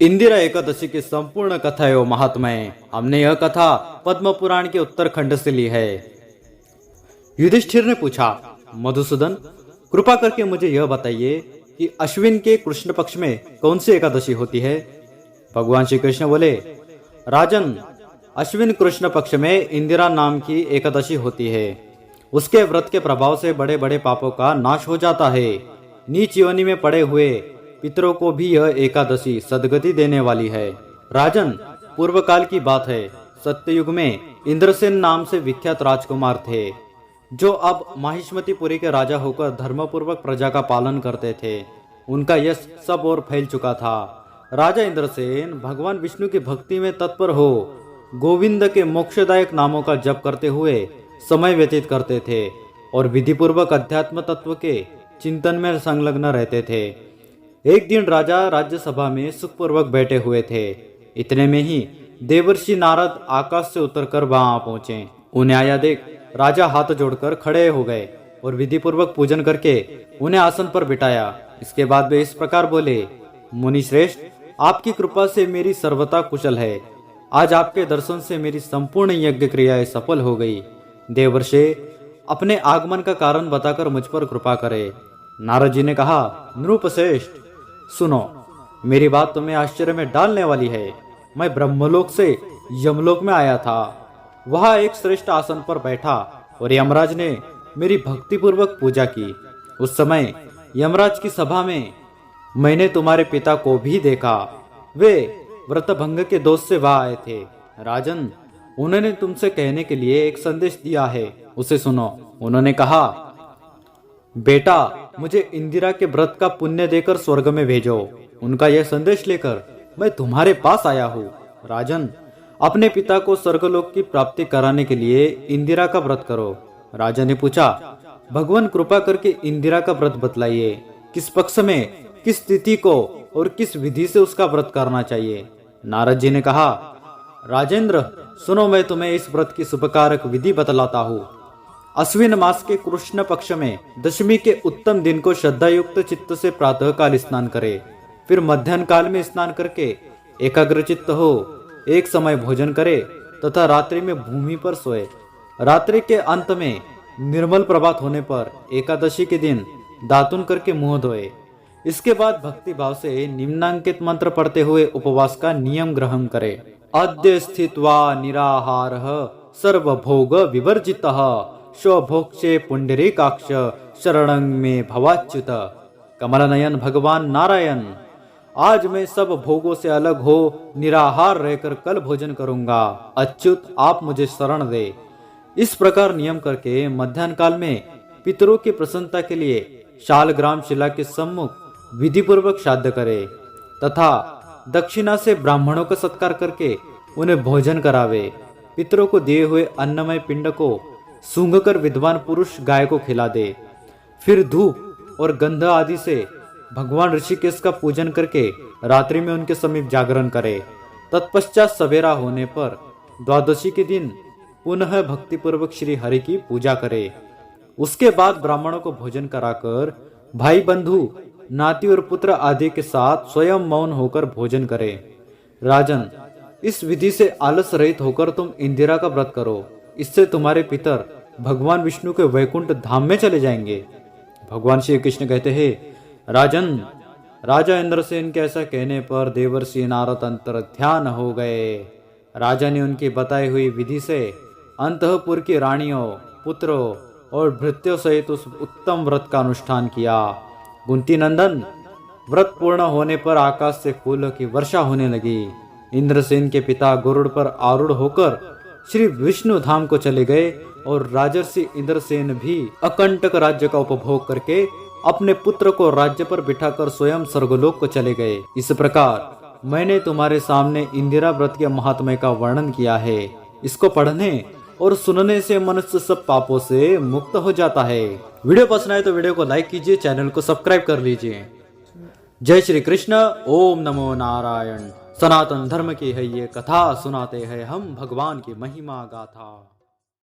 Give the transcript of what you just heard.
इंदिरा एकादशी की संपूर्ण कथा एवं महात्म्य हमने यह कथा पद्म पुराण के उत्तरखंड से ली है। युधिष्ठिर ने पूछा, मधुसूदन, कृपा करके मुझे यह बताइए कि अश्विन के कृष्ण पक्ष में कौन सी एकादशी होती है। भगवान श्री कृष्ण बोले, राजन, अश्विन कृष्ण पक्ष में इंदिरा नाम की एकादशी होती है। उसके व्रत के प्रभाव से बड़े बड़े पापों का नाश हो जाता है। नीच योनि में पड़े हुए पितरों को भी यह एकादशी सदगति देने वाली है। राजन, पूर्व काल की बात है। सत्ययुग में इंद्रसेन नाम से विख्यात राजकुमार थे, जो अब माहिष्मतिपुरी के राजा होकर धर्मपूर्वक प्रजा का पालन करते थे। उनका यश सब ओर फैल चुका था। राजा इंद्रसेन भगवान विष्णु की भक्ति में तत्पर हो गोविंद के मोक्षदायक नामों का जप करते हुए समय व्यतीत करते थे और विधिपूर्वक अध्यात्म तत्व के चिंतन में संलग्न रहते थे। एक दिन राजा राज्यसभा में सुखपूर्वक बैठे हुए थे। इतने में ही देवर्षि नारद आकाश से उतरकर वहां पहुंचे। उन्हें आया देख राजा हाथ जोड़कर खड़े हो गए और विधिपूर्वक पूजन करके उन्हें आसन पर बिठाया। इसके बाद वे इस प्रकार बोले, मुनि श्रेष्ठ, आपकी कृपा से मेरी सर्वथा कुशल है। आज आपके दर्शन से मेरी संपूर्ण यज्ञ क्रियाएं सफल हो गई। देवर्षि, अपने आगमन का कारण बताकर मुझ पर कृपा करे। नारद जी ने कहा, नृपश्रेष्ठ, सुनो, मेरी बात तुम्हें आश्चर्य में डालने वाली है। मैं ब्रह्मलोक से यमलोक में आया था। वहां एक श्रेष्ठ आसन पर बैठा और यमराज ने मेरी भक्तिपूर्वक पूजा की। उस समय यमराज की सभा में मैंने तुम्हारे पिता को भी देखा। वे व्रतभंग के दोष से वहां आए थे। राजन, उन्होंने तुमसे कहने के लिए एक संदेश दिया है, उसे सुनो। उन्होंने कहा, बेटा, मुझे इंदिरा के व्रत का पुण्य देकर स्वर्ग में भेजो। उनका यह संदेश लेकर मैं तुम्हारे पास आया हूँ। राजन, अपने पिता को स्वर्गलोक की प्राप्ति कराने के लिए इंदिरा का व्रत करो। राजा ने पूछा, भगवान कृपा करके इंदिरा का व्रत बतलाइए। किस पक्ष में, किस तिथि को और किस विधि से उसका व्रत करना चाहिए। नारद जी ने कहा, राजेंद्र, सुनो, मैं तुम्हें इस व्रत की शुभकारक विधि बतलाता हूँ। अश्विन मास के कृष्ण पक्ष में दशमी के उत्तम दिन को श्रद्धायुक्त चित्त से प्रातः काल स्नान करे। फिर मध्याह्न काल में स्नान करके एकाग्रचित्त हो एक समय भोजन करे तथा रात्रि में भूमि पर सोए। रात्रि के अंत में निर्मल प्रभात होने पर एकादशी के दिन दातुन करके मुंह धोए। इसके बाद भक्ति भाव से निम्नांकित मंत्र पढ़ते हुए उपवास का नियम ग्रहण करे। अद्य स्थित्वा निराहारः सर्वभोग विवर्जितः स्वभोक्षे पुंडरीकाक्ष शरणं में भवाच्युत। कमलनयन भगवान नारायण, आज मैं सब भोगों से अलग हो निराहार रहकर कल भोजन करूंगा। अच्युत, आप मुझे शरण दे। इस प्रकार नियम करके मध्याह्न काल में पितरों की प्रसन्नता के लिए शालग्राम शिला के सम्मुख विधिपूर्वक श्राद्ध करे तथा दक्षिणा से ब्राह्मणों का सत्कार करके उन्हें भोजन करावे। पितरों को दिए हुए अन्नमय पिंड को सूंघकर विद्वान पुरुष गाय को खिला दे। फिर धूप और गंध आदि से भगवान ऋषिकेश का पूजन करके रात्रि में उनके समीप जागरण करे। तत्पश्चात सवेरा होने पर द्वादशी के दिन पुनः भक्तिपूर्वक श्री हरि की पूजा करे। उसके बाद ब्राह्मणों को भोजन कराकर भाई बंधु नाती और पुत्र आदि के साथ स्वयं मौन होकर भोजन करे। राजन, इस विधि से आलस रहित होकर तुम इंदिरा का व्रत करो। इससे तुम्हारे पितर भगवान विष्णु के वैकुंठ धाम में चले जाएंगे। भगवान श्री कृष्ण कहते हैं, राजन, राजा इंद्रसेन के ऐसा कहने पर देवर्षि नारद अंतर ध्यान हो गए। राजा ने उनकी बताई हुई विधि से अंतःपुर की रानियों, पुत्रों और भृत्यों सहित उस उत्तम व्रत का अनुष्ठान किया। कुंती नंदन, व्रत पूर्ण होने पर आकाश से फूलों की वर्षा होने लगी। इंद्रसेन के पिता गरुड़ पर आरूढ़ होकर श्री विष्णु धाम को चले गए और राजर्षि इंद्रसेन भी अकंटक राज्य का उपभोग करके अपने पुत्र को राज्य पर बिठाकर स्वयं स्वर्गलोक को चले गए। इस प्रकार मैंने तुम्हारे सामने इंदिरा व्रत के महात्म्य का वर्णन किया है। इसको पढ़ने और सुनने से मनुष्य सब पापों से मुक्त हो जाता है। वीडियो पसंद आए तो वीडियो को लाइक कीजिए, चैनल को सब्सक्राइब कर लीजिए। जय श्री कृष्ण। ओम नमो नारायण। सनातन धर्म की है ये कथा, सुनाते हैं हम भगवान की महिमा गाथा।